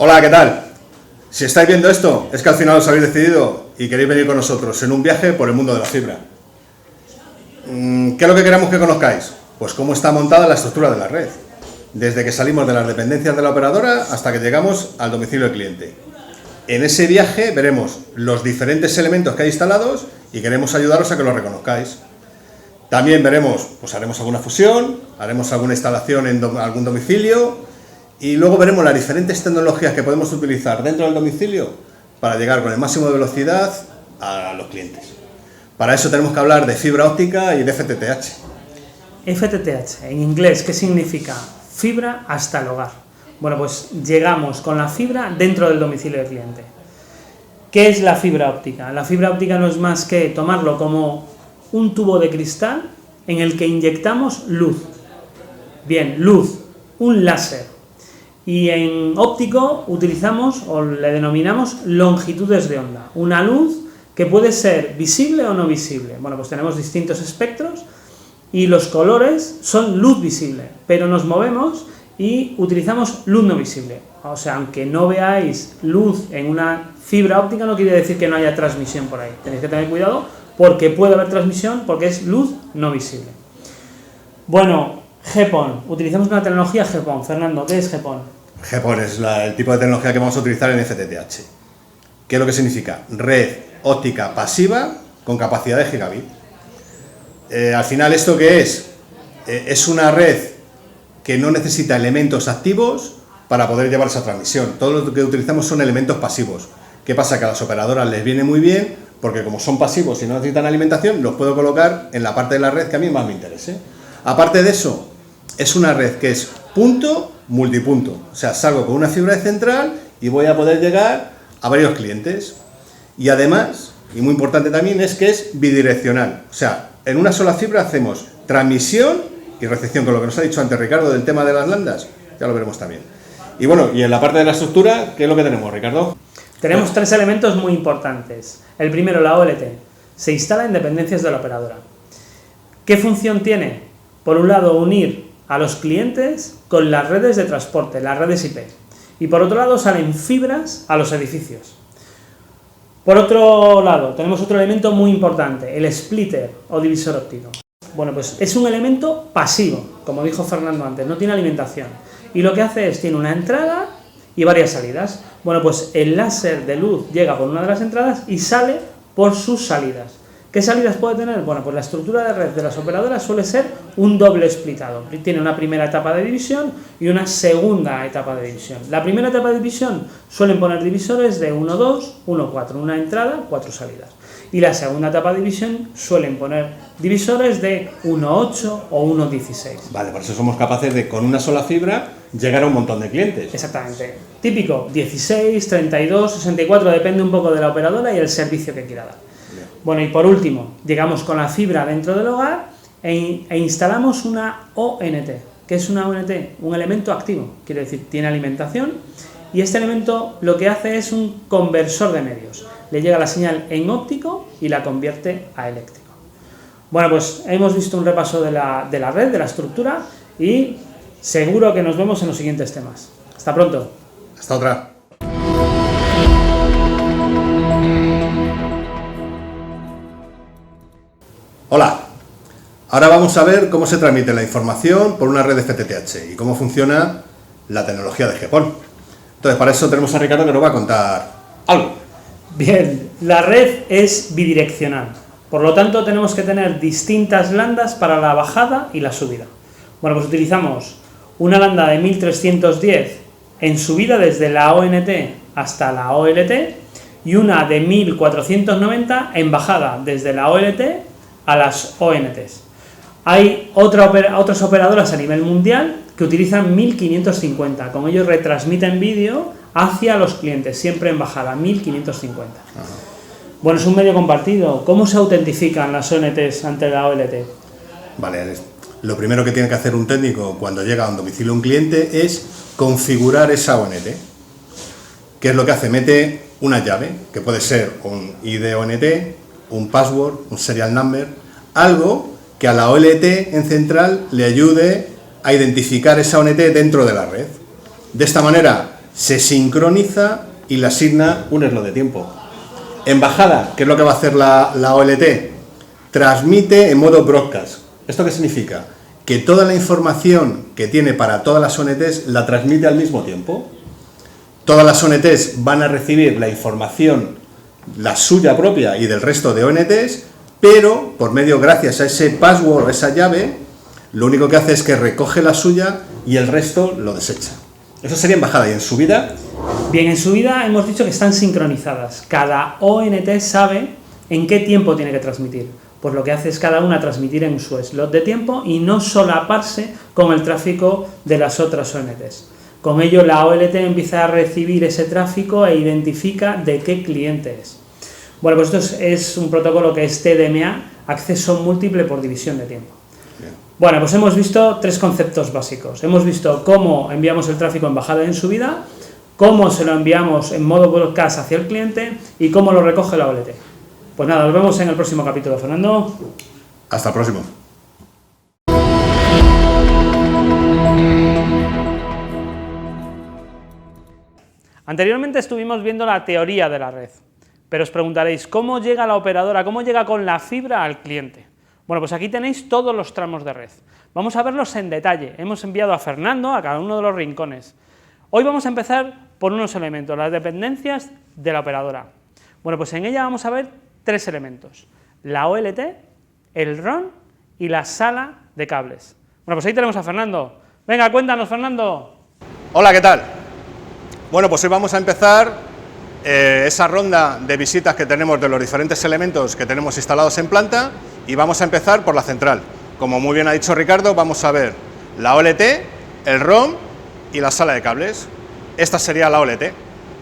Hola, ¿qué tal? Si estáis viendo esto, es que al final os habéis decidido y queréis venir con nosotros en un viaje por el mundo de la fibra. ¿Qué es lo que queremos que conozcáis? Pues cómo está montada la estructura de la red, desde que salimos de las dependencias de la operadora hasta que llegamos al domicilio del cliente. En ese viaje veremos los diferentes elementos que hay instalados y queremos ayudaros a que los reconozcáis. También veremos, pues haremos alguna fusión, haremos alguna instalación en algún domicilio y luego veremos las diferentes tecnologías que podemos utilizar dentro del domicilio para llegar con el máximo de velocidad a los clientes. Para eso tenemos que hablar de fibra óptica y de FTTH. FTTH, en inglés, ¿qué significa? Fibra hasta el hogar. Bueno, pues llegamos con la fibra dentro del domicilio del cliente. ¿Qué es la fibra óptica? La fibra óptica no es más que tomarlo como un tubo de cristal en el que inyectamos luz. Bien, luz, un láser. Y en óptico utilizamos o le denominamos longitudes de onda. Una luz que puede ser visible o no visible. Bueno, pues tenemos distintos espectros y los colores son luz visible, pero nos movemos y utilizamos luz no visible. O sea, aunque no veáis luz en una fibra óptica, no quiere decir que no haya transmisión por ahí. Tenéis que tener cuidado porque puede haber transmisión porque es luz no visible. Bueno, GPON. Utilizamos una tecnología GPON. Fernando, ¿qué es GPON? GPON es el tipo de tecnología que vamos a utilizar en FTTH. ¿Qué es lo que significa? Red óptica pasiva con capacidad de gigabit. Al final, ¿esto qué es? Es una red que no necesita elementos activos para poder llevar esa transmisión. Todo lo que utilizamos son elementos pasivos. ¿Qué pasa? Que a las operadoras les viene muy bien porque como son pasivos y no necesitan alimentación, los puedo colocar en la parte de la red que a mí más me interese. Aparte de eso, es una red que es punto multipunto. O sea, salgo con una fibra de central y voy a poder llegar a varios clientes. Y además, y muy importante también, es que es bidireccional. O sea, en una sola fibra hacemos transmisión y recepción, con lo que nos ha dicho antes Ricardo del tema de las landas, ya lo veremos también. Y bueno, y en la parte de la estructura, ¿qué es lo que tenemos, Ricardo? Tenemos tres elementos muy importantes. El primero, la OLT. Se instala en dependencias de la operadora. ¿Qué función tiene? Por un lado, unir a los clientes con las redes de transporte, las redes IP. Y por otro lado, salen fibras a los edificios. Por otro lado, tenemos otro elemento muy importante, el splitter o divisor óptico. Bueno, pues es un elemento pasivo, como dijo Fernando antes, no tiene alimentación. Y lo que hace es, tiene una entrada y varias salidas. Bueno, pues el láser de luz llega por una de las entradas y sale por sus salidas. ¿Qué salidas puede tener? Bueno, pues la estructura de red de las operadoras suele ser un doble splitado. Tiene una primera etapa de división y una segunda etapa de división. La primera etapa de división suelen poner divisores de 1,2, 1,4, una entrada, 4 salidas. Y la segunda etapa de división suelen poner divisores de 1,8 o 1,16. Vale, por eso somos capaces de, con una sola fibra, llegar a un montón de clientes. Exactamente. Típico, 16, 32, 64, depende un poco de la operadora y el servicio que quiera dar. Bueno, y por último, llegamos con la fibra dentro del hogar e instalamos una ONT. ¿Qué es una ONT? Un elemento activo, quiere decir, tiene alimentación y este elemento lo que hace es un conversor de medios. Le llega la señal en óptico y la convierte a eléctrico. Bueno, pues hemos visto un repaso de la red, de la estructura y seguro que nos vemos en los siguientes temas. Hasta pronto. Hasta otra. Hola, ahora vamos a ver cómo se transmite la información por una red de FTTH y cómo funciona la tecnología de GPON. Entonces, para eso tenemos a Ricardo que nos va a contar algo. Bien, la red es bidireccional, por lo tanto tenemos que tener distintas landas para la bajada y la subida. Bueno, pues utilizamos una landa de 1310 en subida desde la ONT hasta la OLT y una de 1490 en bajada desde la OLT a las ONTs. Hay otras operadoras a nivel mundial que utilizan 1550, con ellos retransmiten vídeo hacia los clientes, siempre en bajada, 1550. Ajá. Bueno, es un medio compartido. ¿Cómo se autentifican las ONTs ante la OLT? Vale, lo primero que tiene que hacer un técnico cuando llega a un domicilio un cliente es configurar esa ONT. ¿Qué es lo que hace? Mete una llave, que puede ser un ID ONT, un password, un serial number, algo que a la OLT en central le ayude a identificar esa ONT dentro de la red. De esta manera, se sincroniza y le asigna un slot de tiempo. En bajada, ¿qué es lo que va a hacer la OLT? Transmite en modo broadcast. ¿Esto qué significa? Que toda la información que tiene para todas las ONTs la transmite al mismo tiempo. Todas las ONTs van a recibir la información, la suya propia y del resto de ONTs, pero por medio, gracias a ese password, esa llave, lo único que hace es que recoge la suya y el resto lo desecha. Eso sería en bajada. ¿Y en subida? Bien, en subida hemos dicho que están sincronizadas. Cada ONT sabe en qué tiempo tiene que transmitir. Pues lo que hace es cada una transmitir en su slot de tiempo y no solaparse con el tráfico de las otras ONTs. Con ello la OLT empieza a recibir ese tráfico e identifica de qué cliente es. Bueno, pues esto es un protocolo que es TDMA, acceso múltiple por división de tiempo. Bueno, pues hemos visto tres conceptos básicos. Hemos visto cómo enviamos el tráfico en bajada y en subida, cómo se lo enviamos en modo broadcast hacia el cliente y cómo lo recoge la OLT. Pues nada, nos vemos en el próximo capítulo, Fernando. Hasta el próximo. Anteriormente estuvimos viendo la teoría de la red, pero os preguntaréis, ¿cómo llega la operadora, cómo llega con la fibra al cliente? Bueno, pues aquí tenéis todos los tramos de red. Vamos a verlos en detalle. Hemos enviado a Fernando a cada uno de los rincones. Hoy vamos a empezar por unos elementos, las dependencias de la operadora. Bueno, pues en ella vamos a ver tres elementos: la OLT, el RON y la sala de cables. Bueno, pues ahí tenemos a Fernando. Venga, cuéntanos, Fernando. Hola, ¿qué tal? Bueno, pues hoy vamos a empezar esa ronda de visitas que tenemos de los diferentes elementos que tenemos instalados en planta y vamos a empezar por la central. Como muy bien ha dicho Ricardo, vamos a ver la OLT, el ROM y la sala de cables. Esta sería la OLT.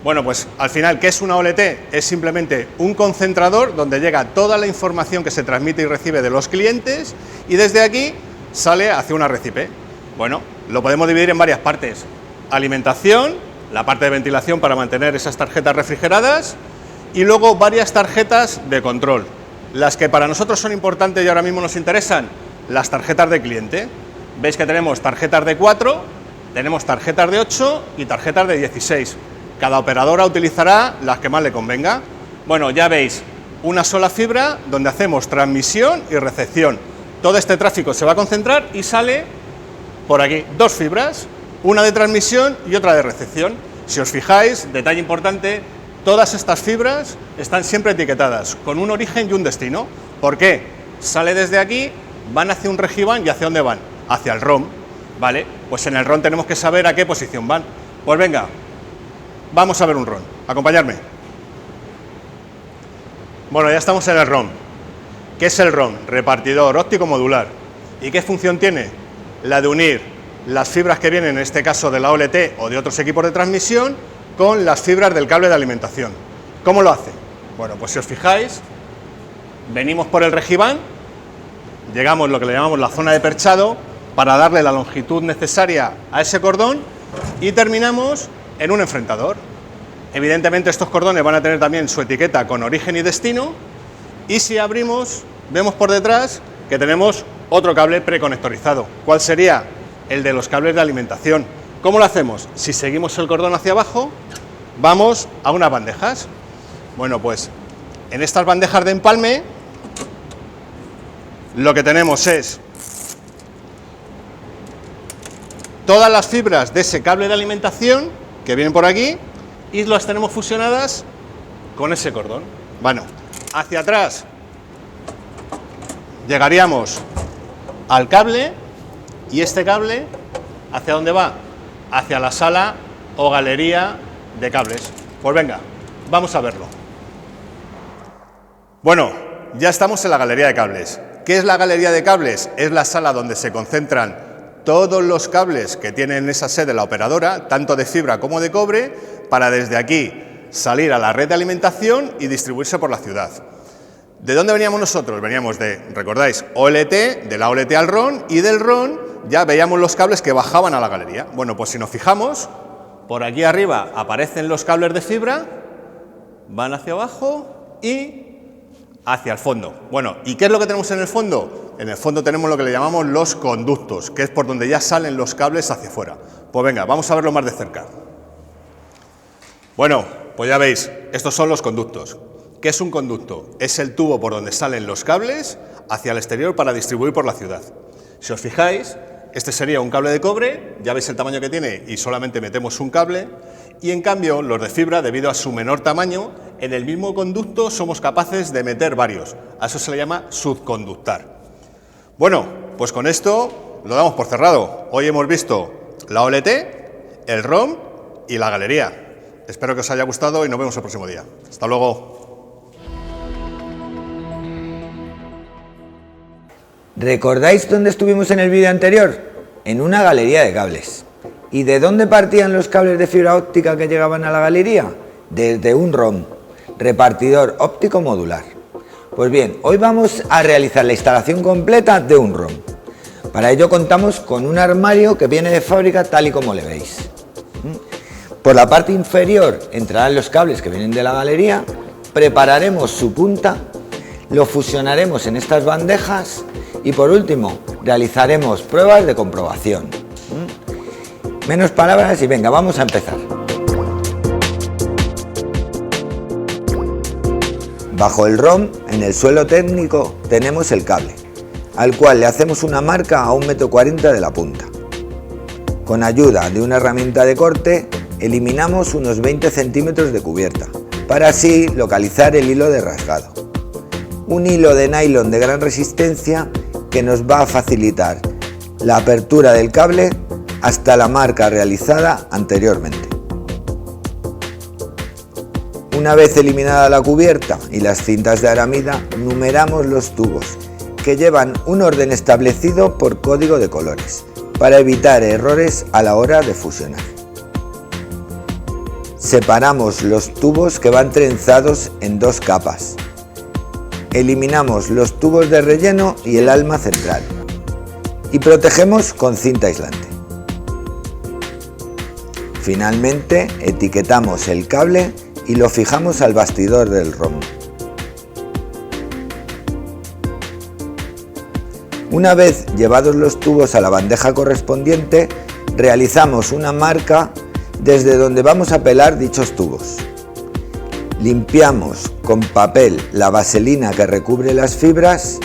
Bueno, pues al final, ¿qué es una OLT? Es simplemente un concentrador donde llega toda la información que se transmite y recibe de los clientes y desde aquí sale hacia una red IP. Bueno, lo podemos dividir en varias partes: alimentación, la parte de ventilación para mantener esas tarjetas refrigeradas y luego varias tarjetas de control. Las que para nosotros son importantes y ahora mismo nos interesan, las tarjetas de cliente. Veis que tenemos tarjetas de 4, tenemos tarjetas de 8 y tarjetas de 16. Cada operadora utilizará las que más le convenga. Bueno, ya veis, una sola fibra donde hacemos transmisión y recepción. Todo este tráfico se va a concentrar y sale por aquí dos fibras, una de transmisión y otra de recepción. Si os fijáis, detalle importante, todas estas fibras están siempre etiquetadas con un origen y un destino. ¿Por qué? Sale desde aquí, van hacia un Regiban y ¿hacia dónde van? Hacia el ROM, ¿vale? Pues en el ROM tenemos que saber a qué posición van. Pues venga, vamos a ver un ROM. Acompañadme. Bueno, ya estamos en el ROM. ¿Qué es el ROM? Repartidor óptico modular. ¿Y qué función tiene? La de unir las fibras que vienen, en este caso de la OLT o de otros equipos de transmisión, con las fibras del cable de alimentación. ¿Cómo lo hace? Bueno, pues si os fijáis, venimos por el Regiban, llegamos a lo que le llamamos la zona de perchado para darle la longitud necesaria a ese cordón y terminamos en un enfrentador. Evidentemente estos cordones van a tener también su etiqueta con origen y destino y si abrimos, vemos por detrás que tenemos otro cable preconectorizado. ¿Cuál sería? El de los cables de alimentación. ¿Cómo lo hacemos? Si seguimos el cordón hacia abajo, vamos a unas bandejas. Bueno, pues en estas bandejas de empalme lo que tenemos es todas las fibras de ese cable de alimentación que vienen por aquí y las tenemos fusionadas con ese cordón. Bueno, hacia atrás llegaríamos al cable. ¿Y este cable hacia dónde va? Hacia la sala o galería de cables. Pues venga, vamos a verlo. Bueno, ya estamos en la galería de cables. ¿Qué es la galería de cables? Es la sala donde se concentran todos los cables que tiene en esa sede la operadora, tanto de fibra como de cobre, para desde aquí salir a la red de alimentación y distribuirse por la ciudad. ¿De dónde veníamos nosotros? Veníamos de, recordáis, OLT, de la OLT al RON, y del RON ya veíamos los cables que bajaban a la galería. Bueno, pues si nos fijamos, por aquí arriba aparecen los cables de fibra, van hacia abajo y hacia el fondo. Bueno, ¿y qué es lo que tenemos en el fondo? En el fondo tenemos lo que le llamamos los conductos, que es por donde ya salen los cables hacia afuera. Pues venga, vamos a verlo más de cerca. Bueno, pues ya veis, estos son los conductos. ¿Qué es un conducto? Es el tubo por donde salen los cables hacia el exterior para distribuir por la ciudad. Si os fijáis, este sería un cable de cobre, ya veis el tamaño que tiene y solamente metemos un cable, y en cambio los de fibra, debido a su menor tamaño, en el mismo conducto somos capaces de meter varios. A eso se le llama subconductar. Bueno, pues con esto lo damos por cerrado. Hoy hemos visto la OLT, el ROM y la galería. Espero que os haya gustado y nos vemos el próximo día. Hasta luego. ¿Recordáis dónde estuvimos en el vídeo anterior? En una galería de cables. ¿Y de dónde partían los cables de fibra óptica que llegaban a la galería? Desde un ROM, repartidor óptico modular. Pues bien, hoy vamos a realizar la instalación completa de un ROM. Para ello contamos con un armario que viene de fábrica tal y como le veis. Por la parte inferior entrarán los cables que vienen de la galería, prepararemos su punta, lo fusionaremos en estas bandejas y por último realizaremos pruebas de comprobación. Menos palabras y venga, vamos a empezar. Bajo el ROM, en el suelo técnico, tenemos el cable, al cual le hacemos una marca a 1,40 m de la punta. Con ayuda de una herramienta de corte, eliminamos unos 20 centímetros de cubierta, para así localizar el hilo de rasgado. Un hilo de nylon de gran resistencia que nos va a facilitar la apertura del cable hasta la marca realizada anteriormente. Una vez eliminada la cubierta y las cintas de aramida, numeramos los tubos, que llevan un orden establecido por código de colores, para evitar errores a la hora de fusionar. Separamos los tubos que van trenzados en dos capas. Eliminamos los tubos de relleno y el alma central. Y protegemos con cinta aislante. Finalmente, etiquetamos el cable y lo fijamos al bastidor del ROM. Una vez llevados los tubos a la bandeja correspondiente, realizamos una marca desde donde vamos a pelar dichos tubos. Limpiamos con papel la vaselina que recubre las fibras,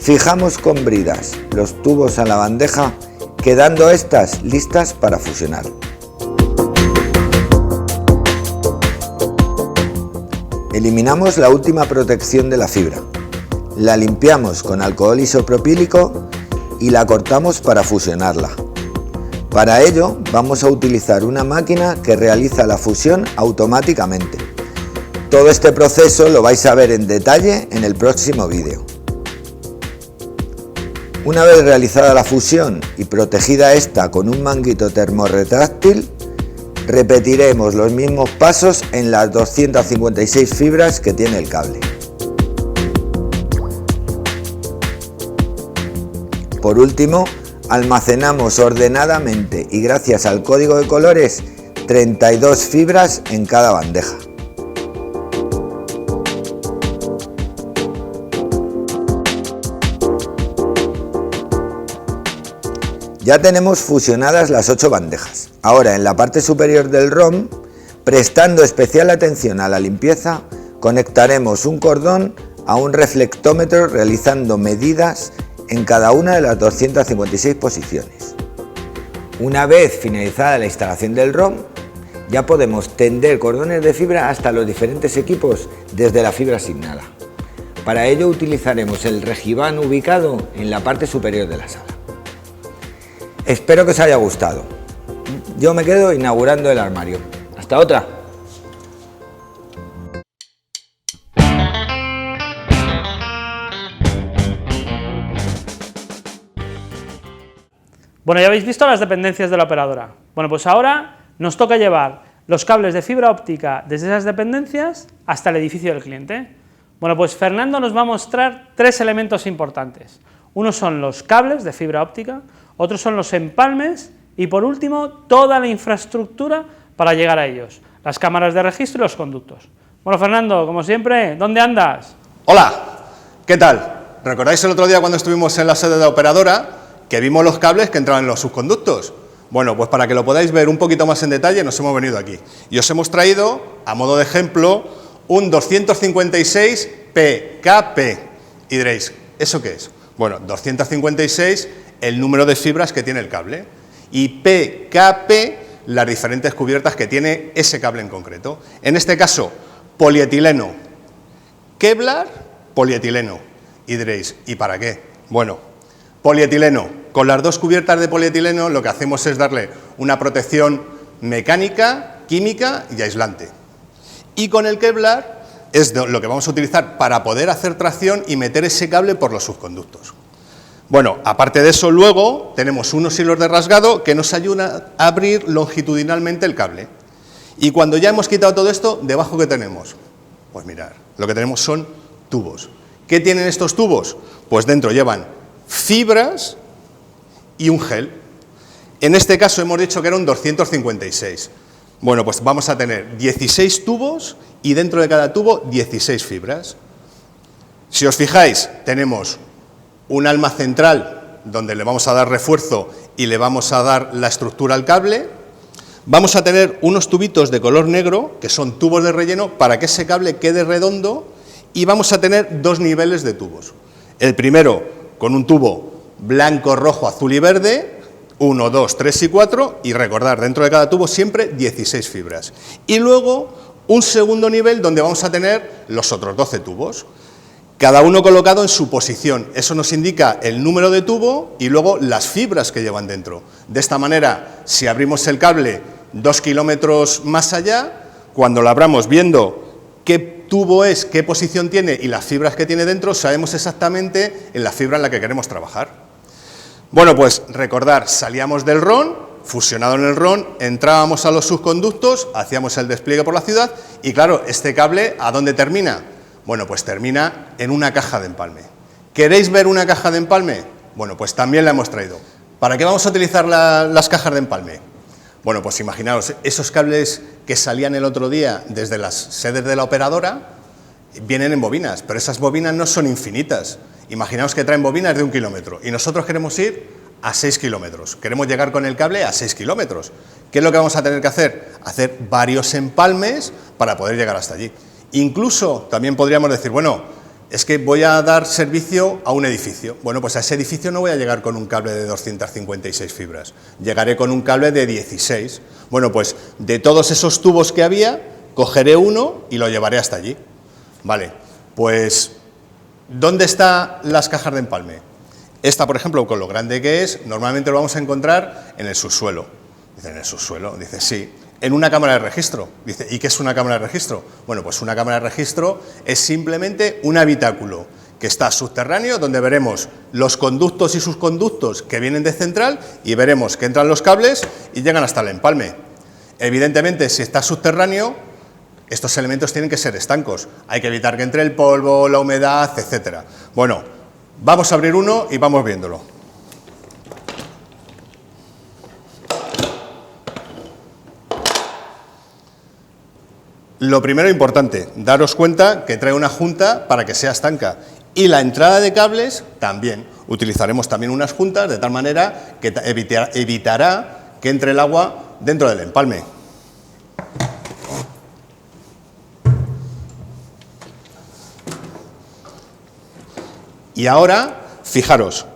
fijamos con bridas los tubos a la bandeja, quedando estas listas para fusionar. Eliminamos la última protección de la fibra, la limpiamos con alcohol isopropílico y la cortamos para fusionarla. Para ello vamos a utilizar una máquina que realiza la fusión automáticamente. Todo este proceso lo vais a ver en detalle en el próximo vídeo. Una vez realizada la fusión y protegida esta con un manguito termorretráctil, repetiremos los mismos pasos en las 256 fibras que tiene el cable. Por último, almacenamos ordenadamente y gracias al código de colores 32 fibras en cada bandeja. Ya tenemos fusionadas las 8 bandejas. Ahora en la parte superior del ROM, prestando especial atención a la limpieza, conectaremos un cordón a un reflectómetro realizando medidas en cada una de las 256 posiciones. Una vez finalizada la instalación del ROM, ya podemos tender cordones de fibra hasta los diferentes equipos desde la fibra asignada. Para ello utilizaremos el regibán ubicado en la parte superior de la sala. Espero que os haya gustado. Yo me quedo inaugurando el armario. Hasta otra. Bueno, ya habéis visto las dependencias de la operadora. Bueno, pues ahora nos toca llevar los cables de fibra óptica desde esas dependencias hasta el edificio del cliente. Bueno, pues Fernando nos va a mostrar 3 elementos importantes. Unos son los cables de fibra óptica, otros son los empalmes y por último toda la infraestructura para llegar a ellos, las cámaras de registro y los conductos. Bueno, Fernando, como siempre, ¿dónde andas? Hola, ¿qué tal? ¿Recordáis el otro día cuando estuvimos en la sede de la operadora que vimos los cables que entraban en los subconductos? Bueno, pues para que lo podáis ver un poquito más en detalle, nos hemos venido aquí. Y os hemos traído, a modo de ejemplo, un 256 PKP. Y diréis, ¿eso qué es? Bueno, 256, el número de fibras que tiene el cable. Y PKP, las diferentes cubiertas que tiene ese cable en concreto. En este caso, polietileno, Kevlar, polietileno. Y diréis, ¿y para qué? Bueno, polietileno. Con las dos cubiertas de polietileno lo que hacemos es darle una protección mecánica, química y aislante. Y con el Kevlar es lo que vamos a utilizar para poder hacer tracción y meter ese cable por los subconductos. Bueno, aparte de eso, luego tenemos unos hilos de rasgado que nos ayudan a abrir longitudinalmente el cable. Y cuando ya hemos quitado todo esto, ¿debajo qué tenemos? Pues mirad, lo que tenemos son tubos. ¿Qué tienen estos tubos? Pues dentro llevan fibras y un gel. En este caso hemos dicho que era un 256. Bueno, pues vamos a tener 16 tubos y dentro de cada tubo 16 fibras. Si os fijáis, tenemos un alma central donde le vamos a dar refuerzo y le vamos a dar la estructura al cable. Vamos a tener unos tubitos de color negro, que son tubos de relleno, para que ese cable quede redondo, y vamos a tener dos niveles de tubos. El primero con un tubo blanco, rojo, azul y verde, 1, 2, 3 y 4, y recordar, dentro de cada tubo siempre 16 fibras. Y luego un segundo nivel donde vamos a tener los otros 12 tubos, cada uno colocado en su posición. Eso nos indica el número de tubo y luego las fibras que llevan dentro. De esta manera, si abrimos el cable 2 kilómetros más allá, cuando lo abramos viendo qué tubo es, qué posición tiene y las fibras que tiene dentro, sabemos exactamente en la fibra en la que queremos trabajar. Bueno, pues recordar, salíamos del RON, fusionado en el RON, entrábamos a los subconductos, hacíamos el despliegue por la ciudad y claro, este cable, ¿a dónde termina? Bueno, pues termina en una caja de empalme. ¿Queréis ver una caja de empalme? Bueno, pues también la hemos traído. ¿Para qué vamos a utilizar las cajas de empalme? Bueno, pues imaginaos, esos cables que salían el otro día desde las sedes de la operadora vienen en bobinas, pero esas bobinas no son infinitas. Imaginaos que traen bobinas de 1 kilómetro y nosotros queremos ir a 6 kilómetros. Queremos llegar con el cable a 6 kilómetros. ¿Qué es lo que vamos a tener que hacer? Hacer varios empalmes para poder llegar hasta allí. Incluso también podríamos decir, bueno, es que voy a dar servicio a un edificio. Bueno, pues a ese edificio no voy a llegar con un cable de 256 fibras, llegaré con un cable de 16. Bueno, pues de todos esos tubos que había, cogeré uno y lo llevaré hasta allí. Vale, pues ¿dónde están las cajas de empalme? Esta, por ejemplo, con lo grande que es, normalmente lo vamos a encontrar en el subsuelo. Dice, ¿en el subsuelo? Dice, sí. En una cámara de registro. Dice, ¿y qué es una cámara de registro? Bueno, pues una cámara de registro es simplemente un habitáculo que está subterráneo, donde veremos los conductos y subconductos que vienen de central y veremos que entran los cables y llegan hasta el empalme. Evidentemente, si está subterráneo, estos elementos tienen que ser estancos. Hay que evitar que entre el polvo, la humedad, etcétera. Bueno, vamos a abrir uno y vamos viéndolo. Lo primero importante, daros cuenta que trae una junta para que sea estanca. Y la entrada de cables también. Utilizaremos también unas juntas de tal manera que evitará que entre el agua dentro del empalme. Y ahora, fijaros,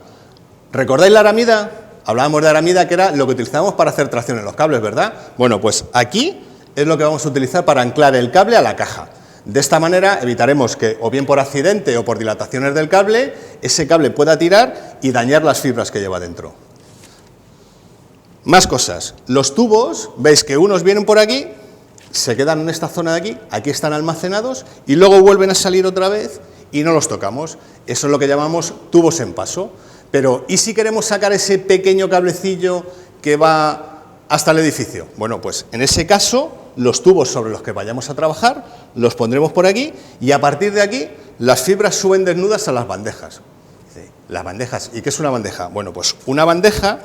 ¿recordáis la aramida? Hablábamos de aramida, que era lo que utilizábamos para hacer tracción en los cables, ¿verdad? Bueno, pues aquí es lo que vamos a utilizar para anclar el cable a la caja. De esta manera evitaremos que, o bien por accidente o por dilataciones del cable, ese cable pueda tirar y dañar las fibras que lleva dentro. Más cosas. Los tubos, veis que unos vienen por aquí, se quedan en esta zona de aquí están almacenados y luego vuelven a salir otra vez y no los tocamos. Eso es lo que llamamos tubos en paso. Pero, ¿y si queremos sacar ese pequeño cablecillo que va hasta el edificio? Bueno, pues en ese caso, los tubos sobre los que vayamos a trabajar los pondremos por aquí y a partir de aquí las fibras suben desnudas a las bandejas. Las bandejas, ¿y qué es una bandeja? Bueno, pues una bandeja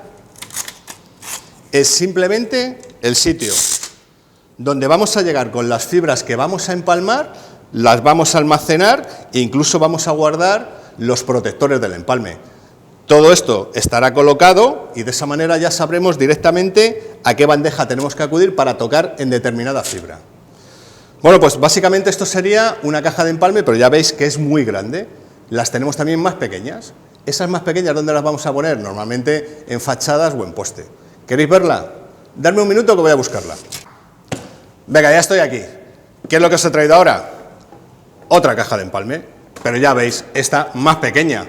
es simplemente el sitio donde vamos a llegar con las fibras que vamos a empalmar, las vamos a almacenar e incluso vamos a guardar los protectores del empalme. Todo esto estará colocado y de esa manera ya sabremos directamente a qué bandeja tenemos que acudir para tocar en determinada fibra. Bueno, pues básicamente esto sería una caja de empalme, pero ya veis que es muy grande. Las tenemos también más pequeñas. Esas más pequeñas, ¿dónde las vamos a poner? Normalmente en fachadas o en poste. ¿Queréis verla? Dadme un minuto que voy a buscarla. Venga, ya estoy aquí. ¿Qué es lo que os he traído ahora? Otra caja de empalme, pero ya veis, esta más pequeña.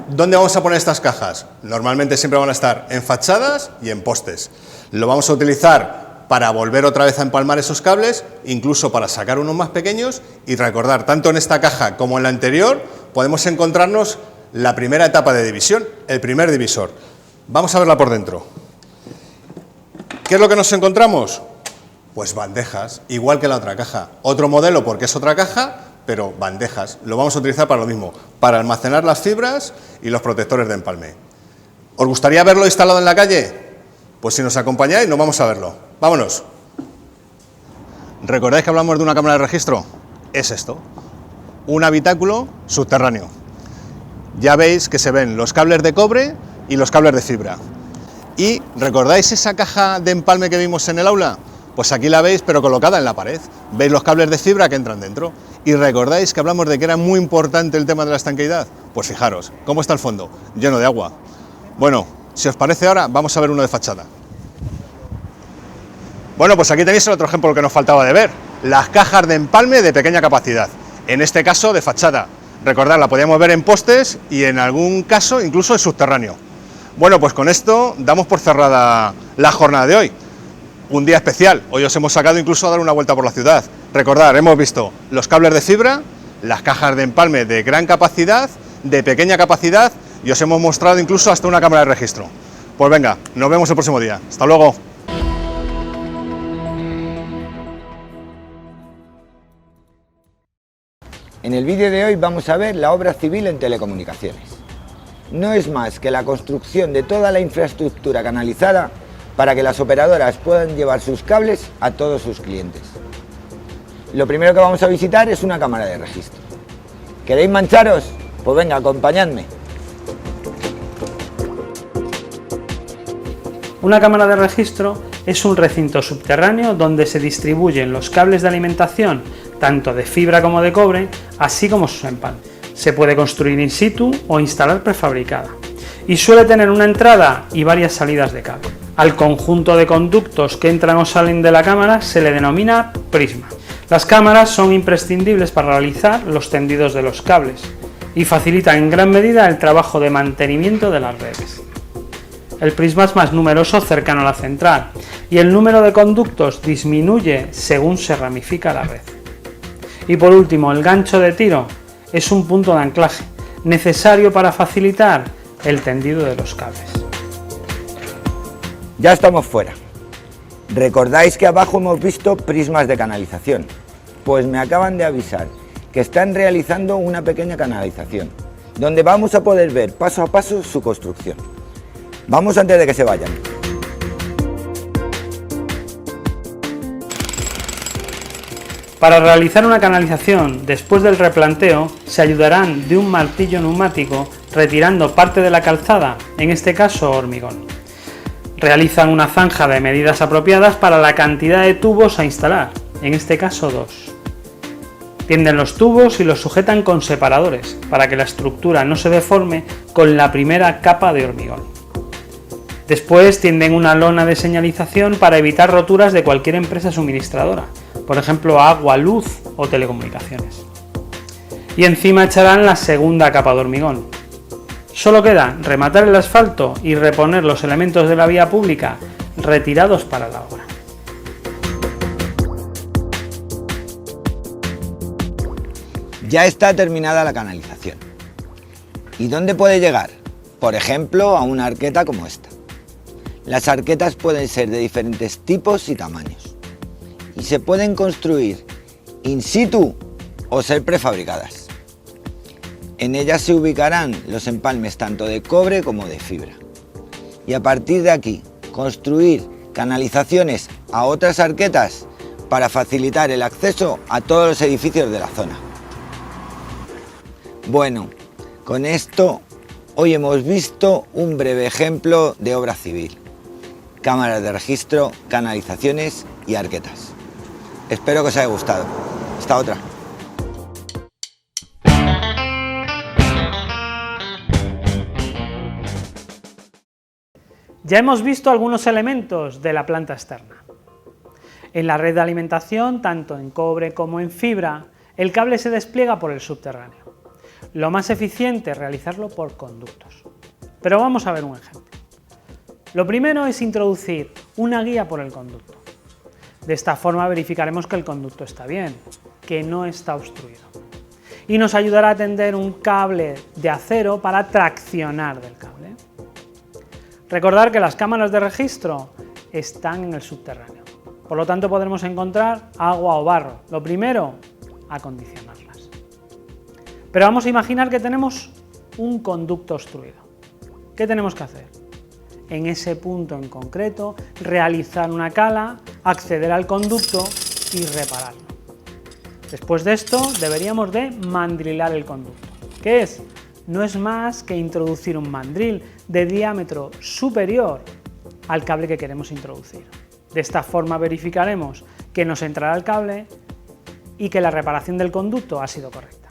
¿Dónde vamos a poner estas cajas? Normalmente siempre van a estar en fachadas y en postes. Lo vamos a utilizar para volver otra vez a empalmar esos cables, incluso para sacar unos más pequeños y recordar, tanto en esta caja como en la anterior, podemos encontrarnos la primera etapa de división, el primer divisor. Vamos a verla por dentro. ¿Qué es lo que nos encontramos? Pues bandejas, igual que la otra caja. Otro modelo porque es otra caja, pero bandejas. Lo vamos a utilizar para lo mismo, para almacenar las fibras y los protectores de empalme. ¿Os gustaría verlo instalado en la calle? Pues si nos acompañáis, nos vamos a verlo. ¡Vámonos! ¿Recordáis que hablamos de una cámara de registro? Es esto, un habitáculo subterráneo. Ya veis que se ven los cables de cobre y los cables de fibra. ¿Y recordáis esa caja de empalme que vimos en el aula? Pues aquí la veis, pero colocada en la pared. Veis los cables de fibra que entran dentro. ¿Y recordáis que hablamos de que era muy importante el tema de la estanqueidad? Pues fijaros, ¿cómo está el fondo? Lleno de agua. Bueno, si os parece ahora, vamos a ver uno de fachada. Bueno, pues aquí tenéis el otro ejemplo que nos faltaba de ver. Las cajas de empalme de pequeña capacidad. En este caso, de fachada. Recordad, la podíamos ver en postes y en algún caso incluso en subterráneo. Bueno, pues con esto damos por cerrada la jornada de hoy. Un día especial, hoy os hemos sacado incluso a dar una vuelta por la ciudad. Recordad, hemos visto los cables de fibra, las cajas de empalme de gran capacidad, de pequeña capacidad y os hemos mostrado incluso hasta una cámara de registro. Pues venga, nos vemos el próximo día. Hasta luego. En el vídeo de hoy vamos a ver la obra civil en telecomunicaciones. No es más que la construcción de toda la infraestructura canalizada para que las operadoras puedan llevar sus cables a todos sus clientes. Lo primero que vamos a visitar es una cámara de registro. ¿Queréis mancharos? Pues venga, acompañadme. Una cámara de registro es un recinto subterráneo donde se distribuyen los cables de alimentación, tanto de fibra como de cobre, así como sus empalmes. Se puede construir in situ o instalar prefabricada y suele tener una entrada y varias salidas de cable. Al conjunto de conductos que entran o salen de la cámara se le denomina prisma. Las cámaras son imprescindibles para realizar los tendidos de los cables y facilitan en gran medida el trabajo de mantenimiento de las redes. El prisma es más numeroso cercano a la central y el número de conductos disminuye según se ramifica la red. Y por último, el gancho de tiro es un punto de anclaje necesario para facilitar el tendido de los cables. Ya estamos fuera. ¿Recordáis que abajo hemos visto prismas de canalización? Pues me acaban de avisar que están realizando una pequeña canalización, donde vamos a poder ver paso a paso su construcción. Vamos antes de que se vayan. Para realizar una canalización después del replanteo, se ayudarán de un martillo neumático retirando parte de la calzada, en este caso hormigón. Realizan una zanja de medidas apropiadas para la cantidad de tubos a instalar, en este caso 2. Tienden los tubos y los sujetan con separadores, para que la estructura no se deforme con la primera capa de hormigón. Después tienden una lona de señalización para evitar roturas de cualquier empresa suministradora, por ejemplo agua, luz o telecomunicaciones. Y encima echarán la segunda capa de hormigón. Solo queda rematar el asfalto y reponer los elementos de la vía pública retirados para la obra. Ya está terminada la canalización. ¿Y dónde puede llegar? Por ejemplo, a una arqueta como esta. Las arquetas pueden ser de diferentes tipos y tamaños y se pueden construir in situ o ser prefabricadas. En ellas se ubicarán los empalmes tanto de cobre como de fibra. Y a partir de aquí, construir canalizaciones a otras arquetas para facilitar el acceso a todos los edificios de la zona. Bueno, con esto Hoy hemos visto un breve ejemplo de obra civil: cámaras de registro, canalizaciones y arquetas. Espero que os haya gustado. Hasta otra. Ya hemos visto algunos elementos de la planta externa. En la red de alimentación, tanto en cobre como en fibra, el cable se despliega por el subterráneo. Lo más eficiente es realizarlo por conductos. Pero vamos a ver un ejemplo. Lo primero es introducir una guía por el conducto. De esta forma verificaremos que el conducto está bien, que no está obstruido. Y nos ayudará a tender un cable de acero para traccionar del cable. Recordar que las cámaras de registro están en el subterráneo. Por lo tanto, podremos encontrar agua o barro. Lo primero, acondicionarlas. Pero vamos a imaginar que tenemos un conducto obstruido. ¿Qué tenemos que hacer? En ese punto en concreto, realizar una cala, acceder al conducto y repararlo. Después de esto, deberíamos de mandrilar el conducto. ¿Qué es? No es más que introducir un mandril de diámetro superior al cable que queremos introducir. De esta forma verificaremos que nos entrará el cable y que la reparación del conducto ha sido correcta.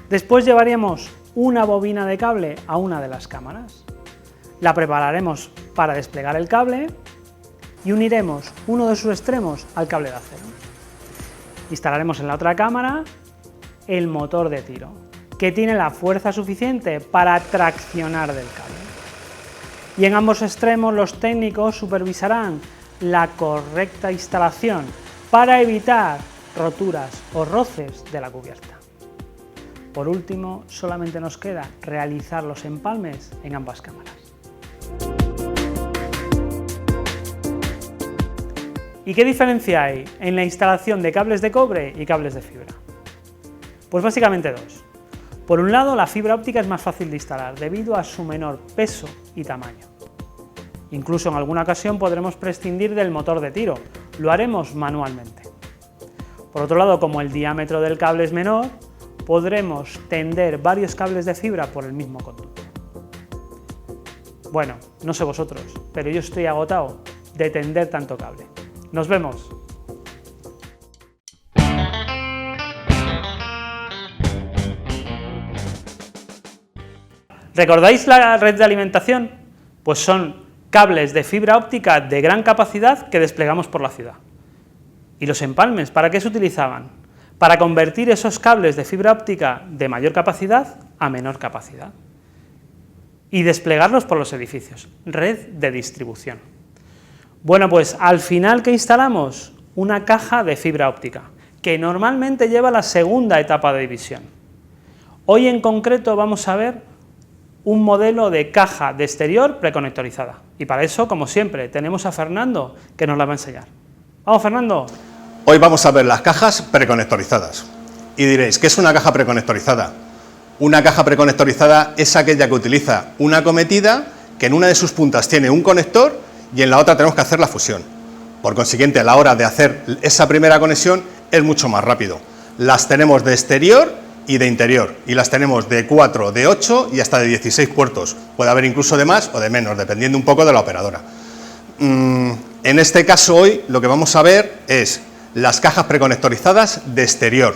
Después llevaríamos una bobina de cable a una de las cámaras. La prepararemos para desplegar el cable y uniremos uno de sus extremos al cable de acero. Instalaremos en la otra cámara el motor de tiro, que tiene la fuerza suficiente para traccionar del cable. Y en ambos extremos los técnicos supervisarán la correcta instalación para evitar roturas o roces de la cubierta. Por último, solamente nos queda realizar los empalmes en ambas cámaras. ¿Y qué diferencia hay en la instalación de cables de cobre y cables de fibra? Pues básicamente dos. Por un lado, la fibra óptica es más fácil de instalar debido a su menor peso y tamaño. Incluso en alguna ocasión podremos prescindir del motor de tiro, lo haremos manualmente. Por otro lado, como el diámetro del cable es menor, podremos tender varios cables de fibra por el mismo conducto. Bueno, no sé vosotros, pero yo estoy agotado de tender tanto cable. ¡Nos vemos! ¿Recordáis la red de alimentación? Pues son cables de fibra óptica de gran capacidad que desplegamos por la ciudad. ¿Y los empalmes para qué se utilizaban? Para convertir esos cables de fibra óptica de mayor capacidad a menor capacidad y desplegarlos por los edificios. Red de distribución. Bueno, pues al final, ¿qué instalamos? Una caja de fibra óptica, que normalmente lleva la segunda etapa de división. Hoy en concreto vamos a ver un modelo de caja de exterior preconectorizada. Y para eso, como siempre, tenemos a Fernando, que nos la va a enseñar. ¡Vamos, Fernando! Hoy vamos a ver las cajas preconectorizadas. Y diréis, ¿qué es una caja preconectorizada? Una caja preconectorizada es aquella que utiliza una acometida que en una de sus puntas tiene un conector y en la otra tenemos que hacer la fusión. Por consiguiente, a la hora de hacer esa primera conexión es mucho más rápido. Las tenemos de exterior y de interior, y las tenemos de 4, de 8 y hasta de 16 puertos. Puede haber incluso de más o de menos, dependiendo un poco de la operadora. En este caso hoy lo que vamos a ver es las cajas preconectorizadas de exterior.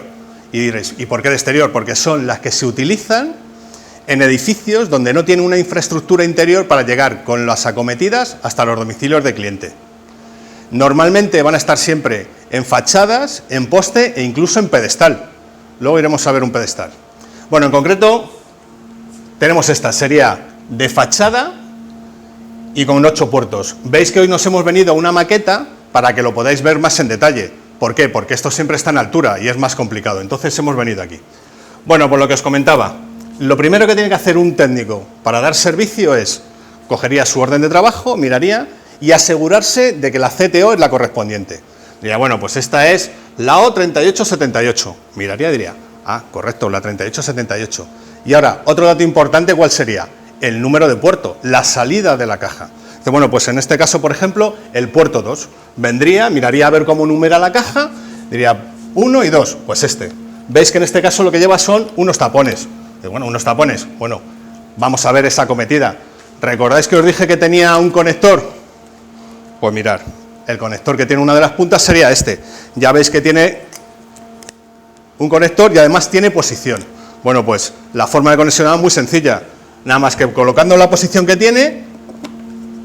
Y diréis, ¿y por qué de exterior? Porque son las que se utilizan en edificios donde no tienen una infraestructura interior para llegar con las acometidas hasta los domicilios de cliente. Normalmente van a estar siempre en fachadas, en poste e incluso en pedestal. Luego iremos a ver un pedestal. Bueno, en concreto tenemos esta, sería de fachada y con 8 puertos. Veis que hoy nos hemos venido a una maqueta para que lo podáis ver más en detalle. ¿Por qué? Porque esto siempre está en altura y es más complicado, entonces hemos venido aquí. Bueno, por lo que os comentaba, lo primero que tiene que hacer un técnico para dar servicio es, cogería su orden de trabajo, miraría y asegurarse de que la CTO es la correspondiente. Diría, bueno, pues esta es la O3878. Miraría y diría, ah, correcto, la 3878. Y ahora, otro dato importante, ¿cuál sería? El número de puerto, la salida de la caja. Dice, bueno, pues en este caso, por ejemplo, el puerto 2. Vendría, miraría a ver cómo numera la caja, diría 1 y 2, pues este. Veis que en este caso lo que lleva son unos tapones. Dice, bueno, unos tapones, bueno, vamos a ver esa acometida. ¿Recordáis que os dije que tenía un conector? Pues mirad, el conector que tiene una de las puntas sería este. Ya veis que tiene un conector y además tiene posición. Bueno, pues la forma de conexionar es muy sencilla. Nada más que colocando la posición que tiene,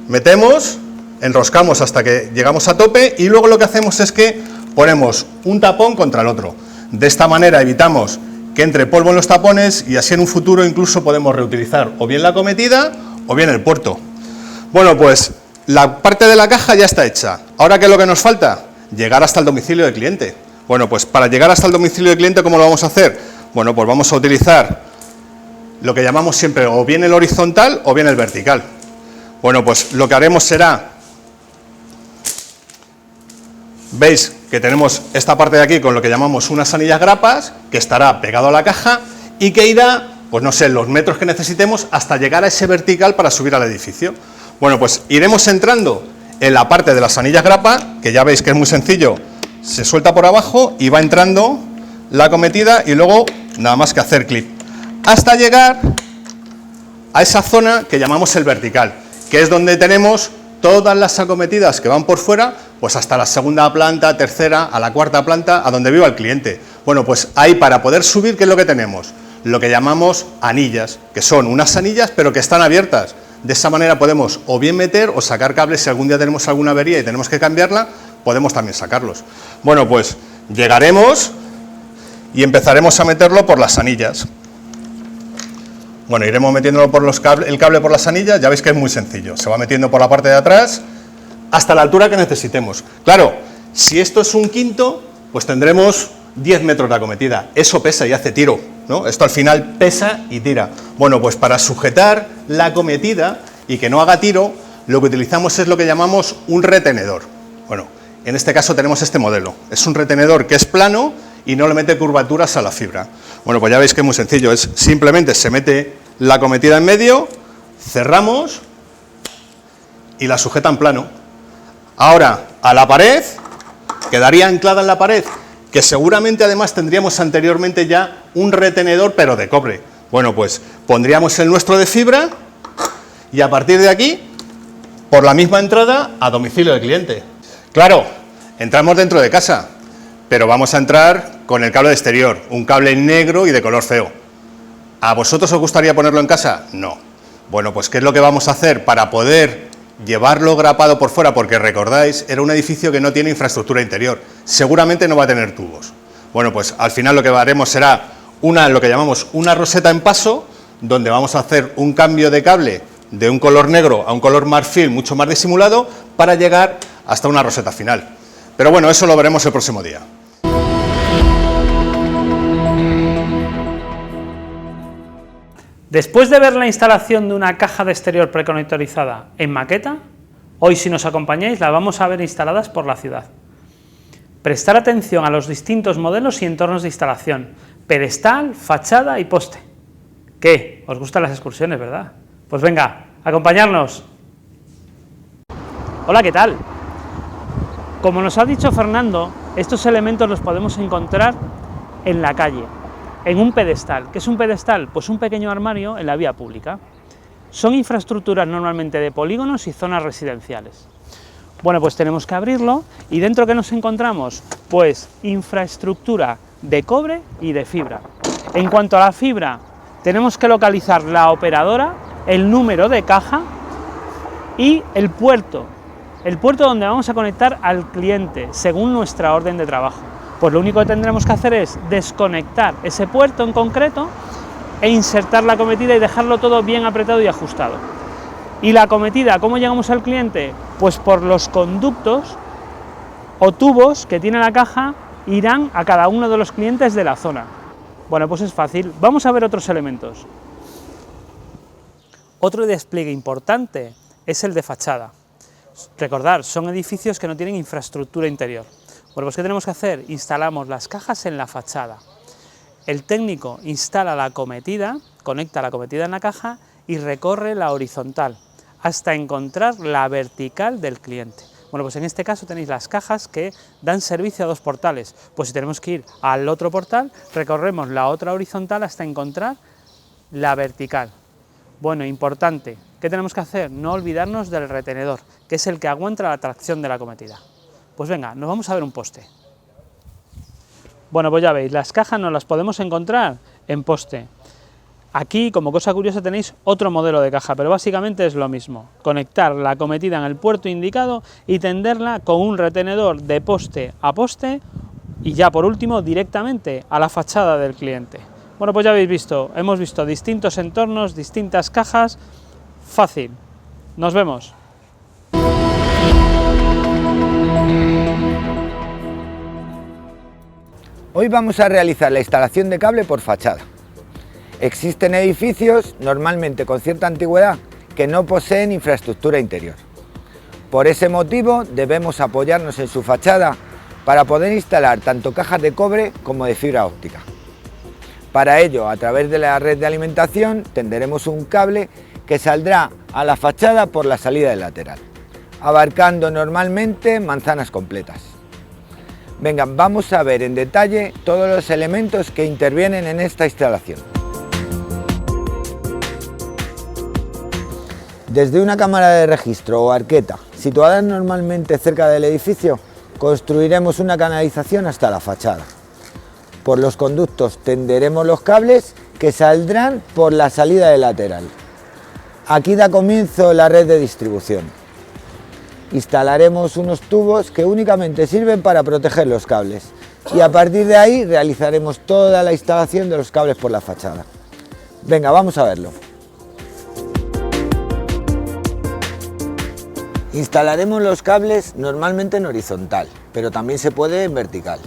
metemos, enroscamos hasta que llegamos a tope y luego lo que hacemos es que ponemos un tapón contra el otro. De esta manera evitamos que entre polvo en los tapones y así en un futuro incluso podemos reutilizar o bien la acometida o bien el puerto. Bueno, pues la parte de la caja ya está hecha. Ahora, ¿qué es lo que nos falta? Llegar hasta el domicilio del cliente. Bueno, pues para llegar hasta el domicilio del cliente, ¿cómo lo vamos a hacer? Bueno, pues vamos a utilizar lo que llamamos siempre o bien el horizontal o bien el vertical. Bueno, pues lo que haremos será, veis que tenemos esta parte de aquí con lo que llamamos unas anillas grapas, que estará pegado a la caja y que irá, pues no sé, los metros que necesitemos hasta llegar a ese vertical para subir al edificio. Bueno, pues iremos entrando en la parte de las anillas grapa, que ya veis que es muy sencillo, se suelta por abajo y va entrando la acometida y luego nada más que hacer clip, hasta llegar a esa zona que llamamos el vertical, que es donde tenemos todas las acometidas que van por fuera, pues hasta la segunda planta, tercera, a la cuarta planta, a donde viva el cliente. Bueno, pues ahí para poder subir, ¿qué es lo que tenemos? Lo que llamamos anillas, que son unas anillas pero que están abiertas. De esa manera podemos o bien meter o sacar cables, si algún día tenemos alguna avería y tenemos que cambiarla, podemos también sacarlos. Bueno, pues llegaremos y empezaremos a meterlo por las anillas. Bueno, iremos metiéndolo por el cable por las anillas, ya veis que es muy sencillo. Se va metiendo por la parte de atrás hasta la altura que necesitemos. Claro, si esto es un quinto, pues tendremos 10 metros de acometida. Eso pesa y hace tiro, ¿no? Esto al final pesa y tira. Bueno, pues para sujetar la acometida y que no haga tiro, lo que utilizamos es lo que llamamos un retenedor. Bueno, en este caso tenemos este modelo. Es un retenedor que es plano y no le mete curvaturas a la fibra. Bueno, pues ya veis que es muy sencillo. Es simplemente se mete la acometida en medio, cerramos y la sujeta en plano. Ahora, a la pared, quedaría anclada en la pared, que seguramente además tendríamos anteriormente ya un retenedor, pero de cobre. Bueno, pues pondríamos el nuestro de fibra y a partir de aquí, por la misma entrada, a domicilio del cliente. Claro, entramos dentro de casa, pero vamos a entrar con el cable de exterior, un cable negro y de color feo. ¿A vosotros os gustaría ponerlo en casa? No. Bueno, pues ¿qué es lo que vamos a hacer para poder llevarlo grapado por fuera? Porque recordáis, era un edificio que no tiene infraestructura interior, seguramente no va a tener tubos. Bueno, pues al final lo que haremos será lo que llamamos una roseta en paso, donde vamos a hacer un cambio de cable de un color negro a un color marfil mucho más disimulado para llegar hasta una roseta final. Pero bueno, eso lo veremos el próximo día. Después de ver la instalación de una caja de exterior preconectorizada en maqueta, hoy, si nos acompañáis, la vamos a ver instaladas por la ciudad. Prestar atención a los distintos modelos y entornos de instalación, pedestal, fachada y poste. ¿Qué? ¿Os gustan las excursiones, verdad? Pues venga, acompañarnos. Hola, ¿qué tal? Como nos ha dicho Fernando, estos elementos los podemos encontrar en la calle, en un pedestal. ¿Qué es un pedestal? Pues un pequeño armario en la vía pública. Son infraestructuras normalmente de polígonos y zonas residenciales. Bueno, pues tenemos que abrirlo y dentro ¿qué nos encontramos? Pues infraestructura de cobre y de fibra. En cuanto a la fibra, tenemos que localizar la operadora, el número de caja y el puerto donde vamos a conectar al cliente según nuestra orden de trabajo. Pues lo único que tendremos que hacer es desconectar ese puerto en concreto e insertar la acometida y dejarlo todo bien apretado y ajustado. ¿Y la acometida, cómo llegamos al cliente? Pues por los conductos o tubos que tiene la caja irán a cada uno de los clientes de la zona. Bueno, pues es fácil. Vamos a ver otros elementos. Otro despliegue importante es el de fachada. Recordad, son edificios que no tienen infraestructura interior. Bueno, pues ¿qué tenemos que hacer? Instalamos las cajas en la fachada. El técnico instala la acometida, conecta la acometida en la caja y recorre la horizontal hasta encontrar la vertical del cliente. Bueno, pues en este caso tenéis las cajas que dan servicio a dos portales. Pues si tenemos que ir al otro portal, recorremos la otra horizontal hasta encontrar la vertical. Bueno, importante, ¿qué tenemos que hacer? No olvidarnos del retenedor, que es el que aguanta la tracción de la acometida. Pues venga, nos vamos a ver un poste. Bueno, pues ya veis, las cajas nos las podemos encontrar en poste. Aquí, como cosa curiosa, tenéis otro modelo de caja, pero básicamente es lo mismo. Conectar la acometida en el puerto indicado y tenderla con un retenedor de poste a poste y ya por último directamente a la fachada del cliente. Bueno, pues ya habéis visto, hemos visto distintos entornos, distintas cajas, fácil. Nos vemos. Hoy vamos a realizar la instalación de cable por fachada. Existen edificios, normalmente con cierta antigüedad, que no poseen infraestructura interior. Por ese motivo debemos apoyarnos en su fachada para poder instalar tanto cajas de cobre como de fibra óptica. Para ello, a través de la red de alimentación, tenderemos un cable que saldrá a la fachada por la salida del lateral, abarcando normalmente manzanas completas. Venga, vamos a ver en detalle todos los elementos que intervienen en esta instalación. Desde una cámara de registro o arqueta, situada normalmente cerca del edificio, construiremos una canalización hasta la fachada. Por los conductos tenderemos los cables que saldrán por la salida del lateral. Aquí da comienzo la red de distribución. Instalaremos unos tubos que únicamente sirven para proteger los cables y a partir de ahí realizaremos toda la instalación de los cables por la fachada. Venga, vamos a verlo. Instalaremos los cables normalmente en horizontal, pero también se puede en vertical,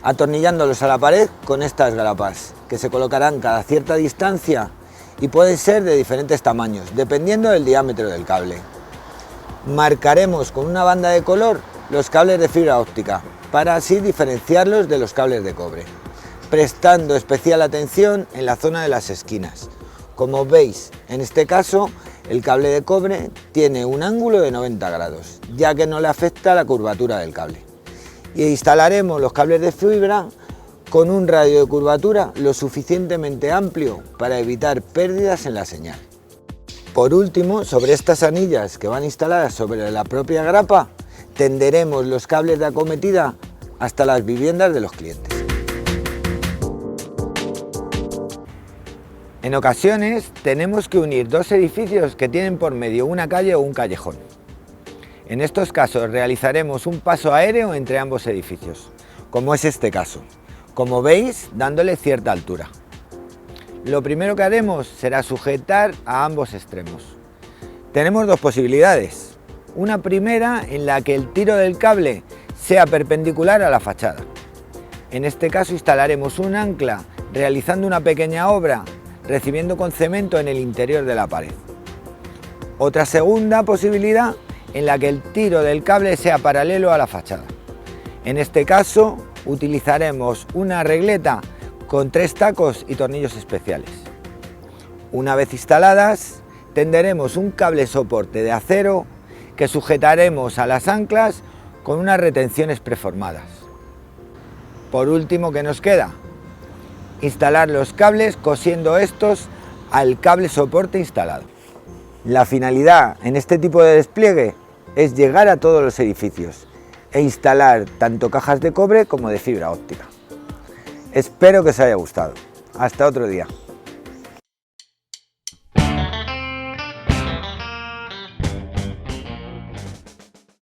atornillándolos a la pared con estas grapas, que se colocarán cada cierta distancia y pueden ser de diferentes tamaños, dependiendo del diámetro del cable. Marcaremos con una banda de color los cables de fibra óptica, para así diferenciarlos de los cables de cobre, prestando especial atención en la zona de las esquinas. Como veis, en este caso, el cable de cobre tiene un ángulo de 90 grados, ya que no le afecta la curvatura del cable. Y instalaremos los cables de fibra con un radio de curvatura lo suficientemente amplio para evitar pérdidas en la señal. Por último, sobre estas anillas que van instaladas sobre la propia grapa, tenderemos los cables de acometida hasta las viviendas de los clientes. En ocasiones tenemos que unir dos edificios que tienen por medio una calle o un callejón. En estos casos realizaremos un paso aéreo entre ambos edificios, como es este caso, como veis, dándole cierta altura. Lo primero que haremos será sujetar a ambos extremos. Tenemos dos posibilidades. Una primera en la que el tiro del cable sea perpendicular a la fachada. En este caso instalaremos un ancla realizando una pequeña obra recibiendo con cemento en el interior de la pared. Otra segunda posibilidad en la que el tiro del cable sea paralelo a la fachada. En este caso utilizaremos una regleta con 3 tacos y tornillos especiales. Una vez instaladas, tenderemos un cable soporte de acero que sujetaremos a las anclas con unas retenciones preformadas. Por último, ¿qué nos queda? Instalar los cables cosiendo estos al cable soporte instalado. La finalidad en este tipo de despliegue es llegar a todos los edificios e instalar tanto cajas de cobre como de fibra óptica. Espero que os haya gustado. Hasta otro día.